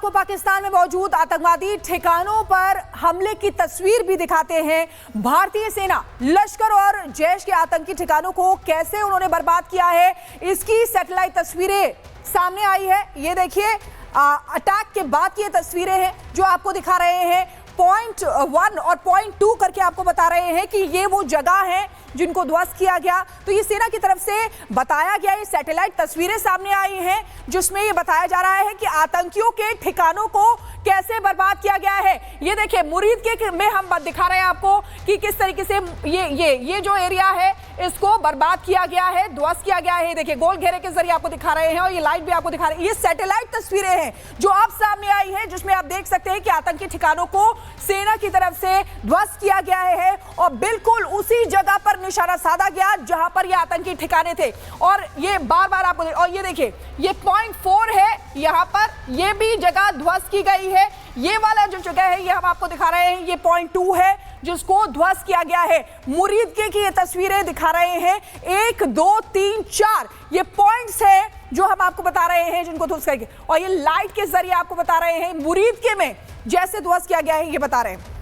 आपको पाकिस्तान में मौजूद आतंकवादी ठिकानों पर हमले की तस्वीर भी दिखाते हैं। भारतीय सेना, लश्कर और जैश के आतंकी ठिकानों को कैसे उन्होंने बर्बाद किया है, इसकी सैटेलाइट तस्वीरें सामने आई है। ये देखिए, अटैक के बाद की ये तस्वीरें हैं जो आपको दिखा रहे हैं। पॉइंट 1 और पॉइंट 2 करके आपको बता रहे हैं कि ये वो जगह है जिनको ध्वस्त किया गया। तो ये सेना की तरफ से बताया गया, ये सैटेलाइट तस्वीरें सामने आई हैं जिसमें ये बताया जा रहा है कि आतंकियों के ठिकानों को कैसे बर्बाद किया गया है। ये देखिए, मुरीद के में हम दिखा रहे हैं आपको कि किस तरीके से ये जो एरिया है इसको बर्बाद किया गया है, ध्वस्त किया गया है। देखिए, गोल घेरे के जरिए आपको दिखा रहे हैं और ये लाइट भी आपको दिखा रहे हैं। ये सैटेलाइट तस्वीरें हैं जो अब सामने आई हैं जिसमें आप देख सकते हैं कि आतंकी ठिकानों को सेना की तरफ से ध्वस्त किया गया है और बिल्कुल उसी जगह पर निशाना साधा गया जहां पर ये आतंकी ठिकाने थे। और ये बार बार आपको और ये देखिए, ये पॉइंट 4 है, यहां पर ये भी जगह ध्वस्त की गई है। ये वाला जो जगह है ये हम आपको दिखा रहे हैं, ये पॉइंट 2 है जिसको ध्वस्त किया गया है। मुरीद के की ये तस्वीरें दिखा रहे हैं। 1 2 3 4 ये पॉइंट्स है जो हम आपको बता रहे हैं जिनको ध्वस्त करके, और ये लाइट के जरिए आपको बता रहे हैं मुरीद के में जैसे ध्वस्त किया गया है ये बता रहे हैं।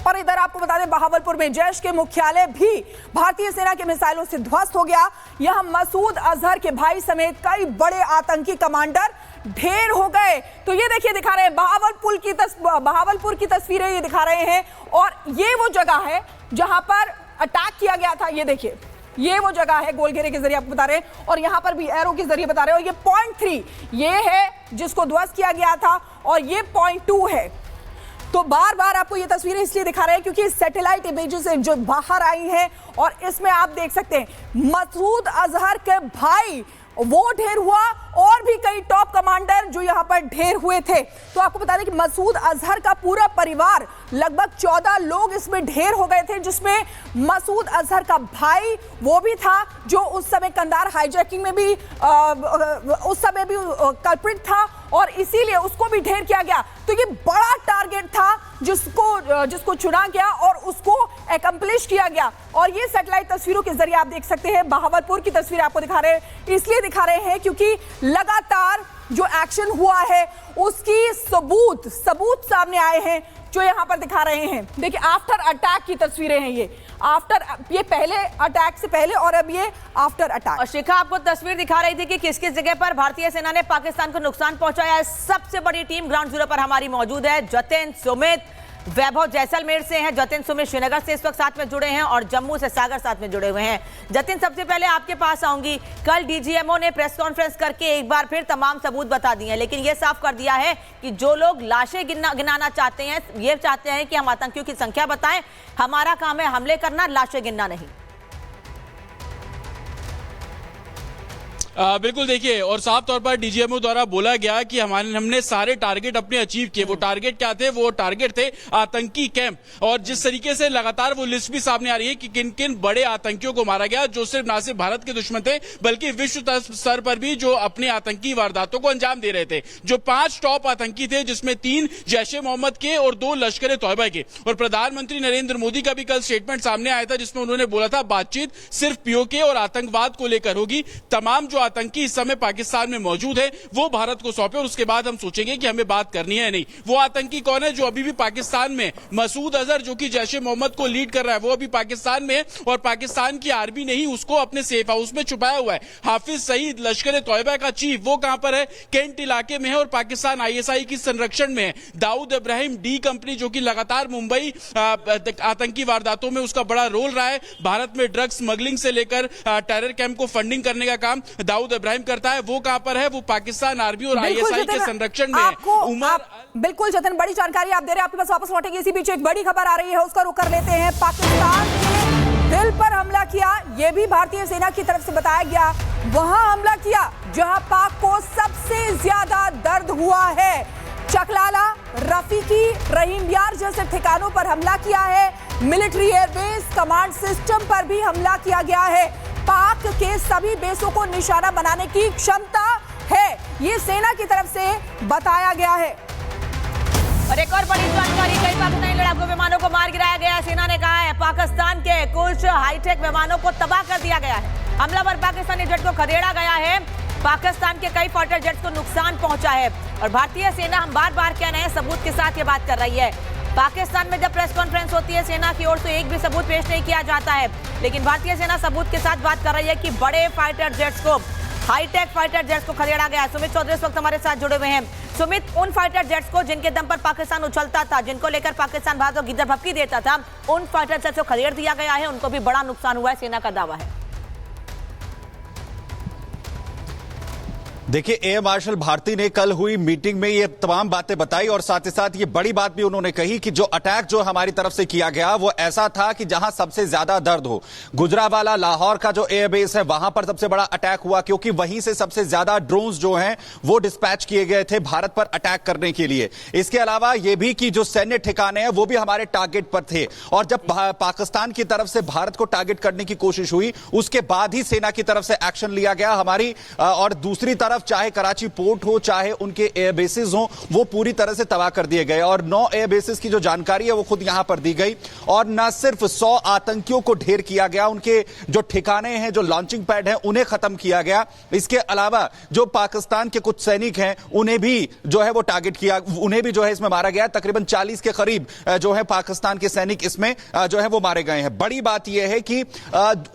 और इधर आपको बता दें, बहावलपुर में जैश के मुख्यालय भी भारतीय सेना के मिसाइलों से ध्वस्त हो गया। यहां मसूद अजहर के भाई समेत कई बड़े आतंकी कमांडर ढेर हो गए। तो ये देखिए, दिखा रहे हैं बहावलपुर की तस्वीरें ये दिखा रहे हैं। और ये वो जगह है जहां पर अटैक किया गया था। ये देखिए, ये वो जगह है, गोल घेरे के जरिए आपको बता रहे हैं और यहां पर भी एरो के जरिए बता रहे हैं। और ये पॉइंट 3 ये है जिसको ध्वस्त किया गया था और ये पॉइंट 2 है। तो बार बार आपको ये तस्वीरें इसलिए दिखा रहे हैं क्योंकि सैटेलाइट इमेजेस जो बाहर आई हैं और इसमें आप देख सकते हैं मसूद अजहर के भाई वो ढेर हुआ और भी कई टॉप कमांडर जो यहां पर ढेर हुए थे। तो आपको बता दें कि मसूद अजहर का पूरा परिवार, लगभग 14 लोग इसमें ढेर हो गए थे, जिसमें मसूद अजहर का भाई वो भी था जो उस समय कंधार हाईजैकिंग में भी उस समय भी कल्प्रिट था और इसीलिए उसको भी ढेर किया गया। तो ये बड़ा टारगेट था जिसको चुना गया और उसको एकम्प्लिश किया गया। और ये सैटेलाइट तस्वीरों के जरिए आप देख सकते हैं, बहावलपुर की तस्वीर आपको दिखा रहे हैं, इसलिए दिखा रहे हैं क्योंकि लगातार जो एक्शन हुआ है उसकी सबूत सामने आए हैं जो यहां पर दिखा रहे हैं। देखिए, आफ्टर अटैक की तस्वीरें हैं ये पहले अटैक से पहले और अब ये आफ्टर अटैक। और शिखा आपको तस्वीर दिखा रही थी कि किस किस जगह पर भारतीय सेना ने पाकिस्तान को नुकसान पहुंचाया है। सबसे बड़ी टीम ग्राउंड जीरो पर हमारी मौजूद है। जतिन, सुमित, वैभव जैसलमेर से हैं, जतिन सुमित श्रीनगर से इस वक्त साथ में जुड़े हैं और जम्मू से सागर साथ में जुड़े हुए हैं। जतिन, सबसे पहले आपके पास आऊंगी। कल डीजीएमओ ने प्रेस कॉन्फ्रेंस करके एक बार फिर तमाम सबूत बता दिए हैं, लेकिन यह साफ कर दिया है कि जो लोग लाशें गिनाना चाहते हैं, ये चाहते हैं कि हम आतंकियों की संख्या बताएं, हमारा काम है हमले करना, लाशें गिनना नहीं। बिल्कुल, देखिए, और साफ तौर पर डीजीएमओ द्वारा बोला गया कि हमने सारे टारगेट अपने अचीव किए। वो टारगेट क्या थे? वो टारगेट थे आतंकी कैंप। और जिस तरीके से लगातार वो लिस्ट भी सामने आ रही है कि किन किन बड़े आतंकियों को मारा गया जो ना सिर्फ भारत के दुश्मन थे बल्कि विश्व स्तर पर भी जो अपने आतंकी वारदातों को अंजाम दे रहे थे। जो 5 टॉप आतंकी थे जिसमें 3 जैश-ए मोहम्मद के और 2 लश्कर-ए-तौयबा के। और प्रधानमंत्री नरेंद्र मोदी का भी कल स्टेटमेंट सामने आया था जिसमें उन्होंने बोला था बातचीत सिर्फ पीओके और आतंकवाद को लेकर होगी। तमाम जो आतंकी इस समय पाकिस्तान में मौजूद है वो भारत को सौंपे और उसके बाद हम सोचेंगे कि हमें बात करनी है नहीं। वो आतंकी कौन है जो अभी भी पाकिस्तान में? मसूद अजहर, जो कि जैश-ए मोहम्मद को लीड कर रहा है, वो अभी पाकिस्तान में है और पाकिस्तान की आर्मी ने ही उसको अपने सेफ हाउस में छुपाया हुआ है। हाफिज सईद, लश्कर-ए-तौयबा का चीफ, वो कहां पर है? कैंट इलाके में है और पाकिस्तान आईएसआई की संरक्षण में है। दाऊद इब्राहिम डी कंपनी, जो कि लगातार मुंबई आतंकी वारदातों में उसका बड़ा रोल रहा है, भारत में ड्रग्स स्मगलिंग से लेकर टेरर कैंप को फंडिंग करने का काम दाऊद इब्राहिम करता है, वो कहां पर है? वो पाकिस्तान आर्मी और आईएसआई के संरक्षण में है। बिल्कुल जतिन, बड़ी जानकारी आप दे रहे हैं, आपके पास वापस लौटेंगे। इसी बीच एक बड़ी खबर आ रही है, उसका रुख कर लेते हैं। पाकिस्तान के दिल पर हमला किया, यह भी भारतीय सेना की तरफ से बताया गया। वहां हमला किया जहां पाक को सबसे ज्यादा दर्द हुआ है। चकलाला, रफीकी, रहीम यार जैसे ठिकानों पर हमला किया है। मिलिट्री एयरबेस, कमांड सिस्टम पर भी हमला किया गया है। पाक के सभी बेसों को निशाना बनाने की क्षमता है, ये सेना की तरफ से बताया गया है। और एक और बड़ी जानकारी, कई पाकिस्तानी लड़ाकू विमानों को मार गिराया गया। सेना ने कहा है पाकिस्तान के कुछ हाईटेक विमानों को तबाह कर दिया गया है। हमलावर पाकिस्तानी जेट को खदेड़ा गया है। पाकिस्तान के कई फाइटर जेट्स को नुकसान पहुंचा है। और भारतीय सेना, हम बार बार कह रहे हैं, सबूत के साथ ये बात कर रही है। पाकिस्तान में जब प्रेस कॉन्फ्रेंस होती है सेना की ओर से एक भी सबूत पेश नहीं किया जाता है, लेकिन भारतीय सेना सबूत के साथ बात कर रही है कि बड़े फाइटर जेट्स को, हाईटेक फाइटर जेट्स को खदेड़ा गया है। सुमित चौधरी इस वक्त हमारे साथ जुड़े हुए हैं। सुमित, उन फाइटर जेट्स को जिनके दम पर पाकिस्तान उछलता था, जिनको लेकर पाकिस्तान भारत को गिद्दर भपकी देता था, उन फाइटर जेट्स को खदेड़ दिया गया है, उनको भी बड़ा नुकसान हुआ है, सेना का दावा है। देखिए, एयर मार्शल भारती ने कल हुई मीटिंग में ये तमाम बातें बताई और साथ ही साथ ये बड़ी बात भी उन्होंने कही कि जो अटैक जो हमारी तरफ से किया गया वो ऐसा था कि जहां सबसे ज्यादा दर्द हो। गुजरावाला, लाहौर का जो एयरबेस है, वहां पर सबसे बड़ा अटैक हुआ क्योंकि वहीं से सबसे ज्यादा ड्रोन्स जो हैं वो डिस्पैच किए गए थे भारत पर अटैक करने के लिए। इसके अलावा ये भी कि जो सैन्य ठिकाने हैं वो भी हमारे टारगेट पर थे और जब पाकिस्तान की तरफ से भारत को टारगेट करने की कोशिश हुई उसके बाद ही सेना की तरफ से एक्शन लिया गया हमारी। और दूसरी तरफ चाहे कराची पोर्ट हो, चाहे उनके एयरबेसेस हो, वो पूरी तरह से तबाह कर दिए गए और 9 एयरबेसेस की जो जानकारी है वो खुद यहां पर दी गई। और न सिर्फ 100 आतंकियों को ढेर किया गया, उनके जो ठिकाने हैं, जो लॉन्चिंग पैड हैं, उन्हें खत्म किया गया। इसके अलावा जो पाकिस्तान के कुछ सैनिक हैं उन्हें भी जो है वो टारगेट किया, उन्हें भी जो है इसमें मारा गया। तकरीबन 40 के करीब जो है पाकिस्तान के सैनिक इसमें जो है वो मारे गए हैं। बड़ी बात यह है कि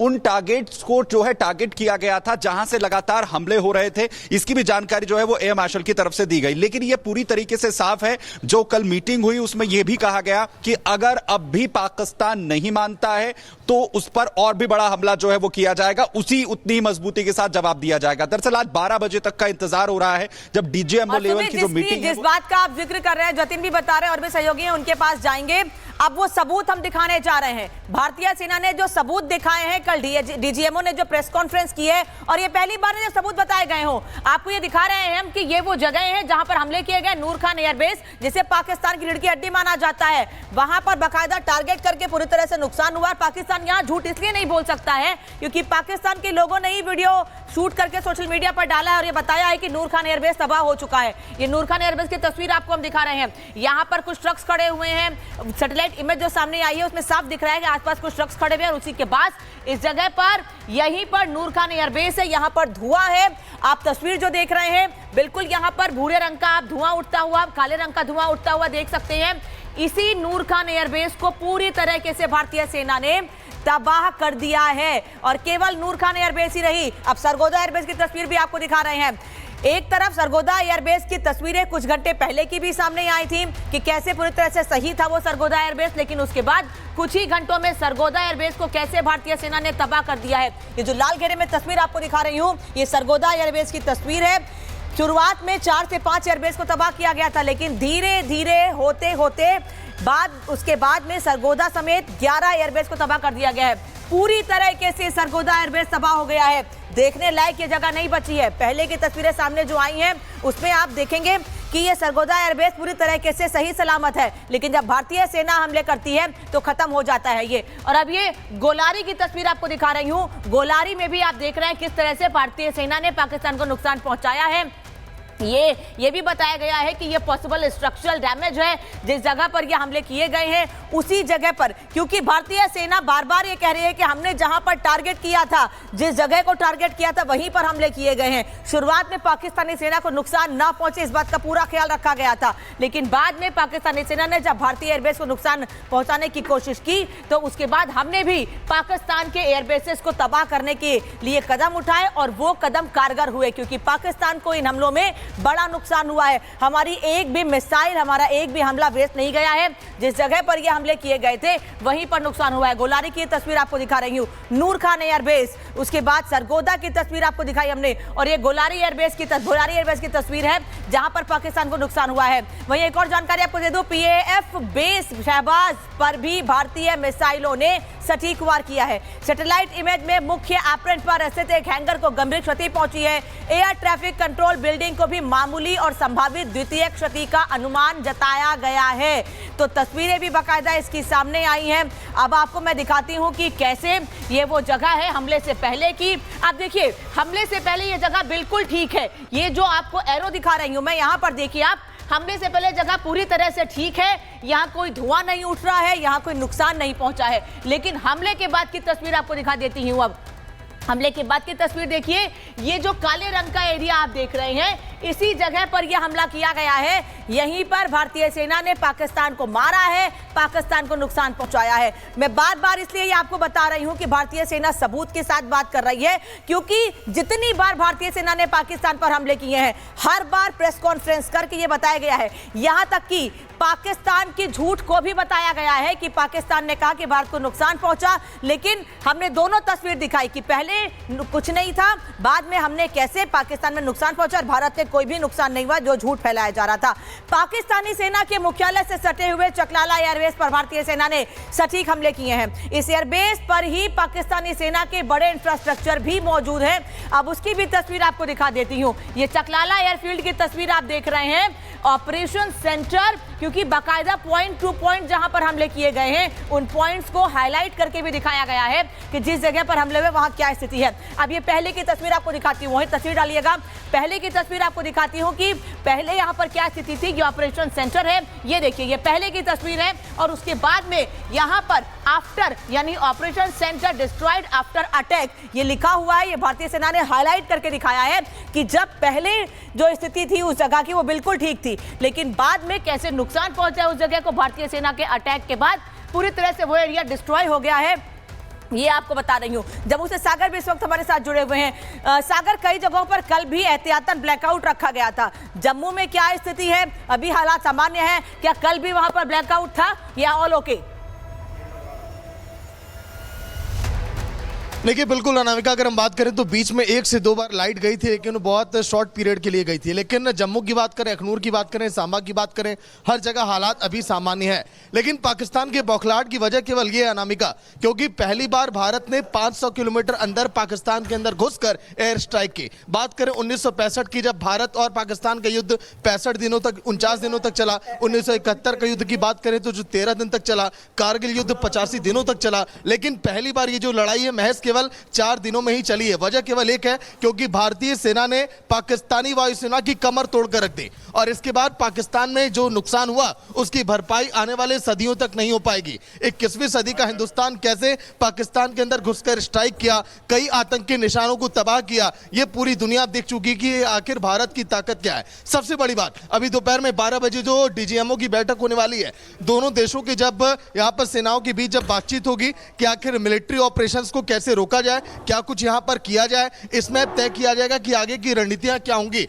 उन टारगेट्स को जो है टारगेट किया गया था जहां से लगातार हमले हो रहे थे, इसकी भी जानकारी जो है वो एयर मार्शल की तरफ से दी गई। लेकिन यह पूरी तरीके से साफ है, जो कल मीटिंग हुई उसमें यह भी कहा गया कि अगर अब भी पाकिस्तान नहीं मानता है तो उस पर और भी बड़ा हमला जो है वो किया जाएगा, उतनी मजबूती के साथ जवाब दिया जाएगा। दरअसल आज 12 बजे तक का इंतजार हो रहा है जब डीजीएमओ लेवल की जो मीटिंग है, जिस बात का आप जिक्र कर रहे हैं, जतिन भी बता रहे हैं और भी सहयोगी हैं, उनके पास जाएंगे। अब वो सबूत हम दिखाने जा रहे हैं। भारतीय सेना ने जो सबूत दिखाए हैं, कल डीजीएमओ ने जो प्रेस कॉन्फ्रेंस की है, और ये पहली बार है जब सबूत बताए गए हो। आपको ये दिखा रहे हैं हम कि ये वो जगह है जहां पर हमले किए गए। नूर खान एयरबेस, जिसे पाकिस्तान की रीढ़ की हड्डी माना जाता है, वहां पर बाकायदा टारगेट करके पूरी तरह से नुकसान हुआ। पाकिस्तान यहां झूठ इसलिए नहीं बोल सकता है क्योंकि पाकिस्तान के लोगों ने ही वीडियो शूट करके सोशल मीडिया पर डाला है और ये बताया है कि नूर खान एयरबेस तबाह हो चुका है। ये नूर खान एयरबेस की तस्वीर आपको हम दिखा रहे हैं। यहां पर कुछ ट्रक्स खड़े हुए हैं, सैटेलाइट इमेज जो सामने आई है उसमें साफ दिख रहा है कि आसपास कुछ ट्रक्स खड़े हुए हैं और उसी के बाद इस जगह पर, यहीं पर नूर खान एयरबेस है। यहां पर धुआं है, आप तस्वीर जो देख रहे हैं बिल्कुल यहां पर भूरे रंग का आप धुआं उठता हुआ, काले रंग का धुआं उठता हुआ देख सकते हैं। इसी नूर खान एयरबेस को पूरी तरीके से भारतीय सेना ने तबाह कर दिया है और केवल नूर खान एयरबेस ही रही। अब सरगोदा एयरबेस की तस्वीर भी आपको दिखा रहे हैं। एक तरफ सरगोदा एयरबेस की तस्वीरें कुछ घंटे पहले की भी सामने आई थी कि कैसे पूरी तरह से सही था वो सरगोदा एयरबेस, लेकिन उसके बाद कुछ ही घंटों में सरगोदा एयरबेस को कैसे भारतीय सेना ने तबाह कर दिया है। ये जो लाल घेरे में तस्वीर आपको दिखा रही हूं, ये सरगोदा एयरबेस की तस्वीर है। शुरुआत में 4 से 5 एयरबेस को तबाह किया गया था, लेकिन धीरे धीरे होते होते उसके बाद में सरगोदा समेत 11 एयरबेस को तबाह कर दिया गया है। पूरी तरीके से सरगोदा एयरबेस तबाह हो गया है। देखने लायक ये जगह नहीं बची है। पहले की तस्वीरें सामने जो आई हैं उसमें आप देखेंगे कि ये सरगोदा एयरबेस पूरी तरीके से सही सलामत है, लेकिन जब भारतीय सेना हमले करती है तो खत्म हो जाता है ये। और अब ये गोलारी की तस्वीर आपको दिखा रही हूं। गोलारी में भी आप देख रहे हैं किस तरह से भारतीय सेना ने पाकिस्तान को नुकसान पहुंचाया है। ये भी बताया गया है कि ये पॉसिबल स्ट्रक्चरल डैमेज है। जिस जगह पर ये हमले किए गए हैं उसी जगह पर, क्योंकि भारतीय सेना बार बार ये कह रही है कि हमने जहां पर टारगेट किया था, जिस जगह को टारगेट किया था वहीं पर हमले किए गए हैं। शुरुआत में पाकिस्तानी सेना को नुकसान ना पहुंचे इस बात का पूरा ख्याल रखा गया था, लेकिन बाद में पाकिस्तानी सेना ने जब भारतीय एयरबेस को नुकसान पहुंचाने की कोशिश की तो उसके बाद हमने भी पाकिस्तान के एयरबेसेस को तबाह करने के लिए कदम उठाए और वो कदम कारगर हुए, क्योंकि पाकिस्तान को इन हमलों में बड़ा नुकसान हुआ है। हमारी एक भी मिसाइल, हमारा एक भी हमला वेस्ट नहीं गया है। जिस जगह पर ये हमले किए गए थे वहीं पर नुकसान हुआ है। गोलारी की तस्वीर आपको दिखा रही हूं, नूर खान एयरबेस, उसके बाद सरगोदा की तस्वीर आपको दिखाई हमने, और ये गोलारी एयरबेस की तस्वीर है जहां पर पाकिस्तान को नुकसान हुआ है। वहीं एक और जानकारी आपको दे दूं, पीएएफ बेस शहबाज पर भी भारतीय मिसाइलों ने सटीक वार किया है। सैटेलाइट इमेज में मुख्य एप्रेंट पर स्थित एक हैंगर को गंभीर क्षति पहुंची है। एयर ट्रैफिक कंट्रोल बिल्डिंग को भी मामूली और संभावित द्वितीय क्षति का अनुमान जताया गया है। तो तस्वीरें भी बाकायदा इसकी सामने आई हैं। अब आपको मैं दिखाती हूं कि कैसे ये वो जगह है हमले से पहले की। आप देखिए, हमले से पहले ये जगह बिल्कुल ठीक है। ये जो आपको एरो दिखा रही हूं मैं यहां पर, देखिए आप, हमले से पहले जगह पूरी तरह से ठीक है। यहां कोई धुआं नहीं उठ रहा है, यहां कोई नुकसान नहीं पहुंचा है। लेकिन हमले के बाद की तस्वीर आपको दिखा देती हूं। अब हमले के बाद की तस्वीर देखिए, ये जो काले रंग का एरिया आप देख रहे हैं, इसी जगह पर यह हमला किया गया है। यहीं पर भारतीय सेना ने पाकिस्तान को मारा है, पाकिस्तान को नुकसान पहुंचाया है। मैं बार बार इसलिए ये आपको बता रही हूं कि भारतीय सेना सबूत के साथ बात कर रही है, क्योंकि जितनी बार भारतीय सेना ने पाकिस्तान पर हमले किए हैं, हर बार प्रेस कॉन्फ्रेंस करके ये बताया गया है, यहां तक कि पाकिस्तान की झूठ को भी बताया गया है कि पाकिस्तान ने कहा कि भारत को नुकसान पहुंचा, लेकिन हमने दोनों तस्वीर दिखाई कि पहले कुछ नहीं था, बाद में हमने कैसे पाकिस्तान में नुकसान पहुंचा और भारत में कोई भी नुकसान नहीं हुआ जो झूठ फैलाया जा रहा था। पाकिस्तानी सेना के मुख्यालय से सटे हुए चकलाला एयरबेस पर भारतीय सेना ने सटीक हमले किए हैं। इस एयरबेस पर ही पाकिस्तानी सेना के बड़े इंफ्रास्ट्रक्चर भी मौजूद है। अब उसकी भी तस्वीर आपको दिखा देती हूं। ये चकलाला एयरफील्ड की तस्वीर आप देख रहे हैं, ऑपरेशन सेंटर, क्योंकि बाकायदा पॉइंट टू पॉइंट जहां पर हमले किए गए हैं उन पॉइंट्स को हाईलाइट करके भी दिखाया गया है कि जिस जगह पर हमले हुए वहां क्या स्थिति है। अब ये पहले की तस्वीर आपको दिखाती हूं, वही तस्वीर डालिएगा। पहले की तस्वीर आपको दिखाती हूं कि पहले यहां पर क्या स्थिति थी। ये ऑपरेशन सेंटर है, ये देखिए, ये पहले की तस्वीर है और उसके बाद में यहां पर आफ्टर यानी operation centre destroyed after attack ये लिखा हुआ है। ये भारतीय सेना ने हाईलाइट करके दिखाया है कि जब पहले जो स्थिति थी उस जगह की वो बिल्कुल ठीक थी, लेकिन बाद में कैसे नुकसान पहुंचा उस जगह को भारतीय सेना के अटैक के बाद पूरी तरह से वो एरिया डिस्ट्रॉय हो गया है, ये आपको बता रही हूं। जम्मू से सागर भी इस वक्त हमारे साथ जुड़े हुए हैं। सागर, कई जगहों पर कल भी एहतियातन ब्लैकआउट रखा गया था। जम्मू में क्या स्थिति है? अभी हालात सामान्य है क्या? कल भी वहां पर ब्लैकआउट था या ऑल ओके? देखिए बिल्कुल अनामिका, अगर हम बात करें तो बीच में 1 से 2 बार लाइट गई थी, लेकिन बहुत शॉर्ट पीरियड के लिए गई थी। लेकिन जम्मू की बात करें, अखनूर की बात करें, सांबा की बात करें, हर जगह हालात अभी सामान्य है। लेकिन पाकिस्तान के बौखलाहट की वजह केवल ये है अनामिका, क्योंकि पहली बार भारत ने 500 किलोमीटर अंदर पाकिस्तान के अंदर घुसकर एयर स्ट्राइक की। बात करें 1965 की, जब भारत और पाकिस्तान का युद्ध 65 दिनों तक, 49 दिनों तक चला। 1971 का युद्ध की बात करें तो जो 13 दिन तक चला। कारगिल युद्ध 85 दिनों तक चला। लेकिन पहली बार ये जो लड़ाई है महज केवल 4 दिनों में ही चली है। वजह केवल एक है, क्योंकि भारतीय सेना ने पाकिस्तानी वायुसेना की कमर तोड़कर रख दी और इसके बाद पाकिस्तान में जो नुकसान हुआ उसकी भरपाई आने वाले सदियों तक नहीं हो पाएगी। 21वीं सदी का हिंदुस्तान कैसे पाकिस्तान के अंदर घुसकर स्ट्राइक किया, कई आतंकी निशानों को तबाह किया, ये पूरी दुनिया देख चुकी कि आखिर भारत की ताकत क्या है। सबसे बड़ी बात, अभी दोपहर में 12 बजे जो डीजीएमओ की बैठक होने वाली है, दोनों देशों की जब यहाँ पर सेनाओं के बीच जब बातचीत होगी कि आखिर मिलिट्री ऑपरेशंस को कैसे रोका जाए, क्या कुछ यहां पर किया जाए, इसमें तय किया जाएगा कि आगे की रणनीतियां क्या होंगी।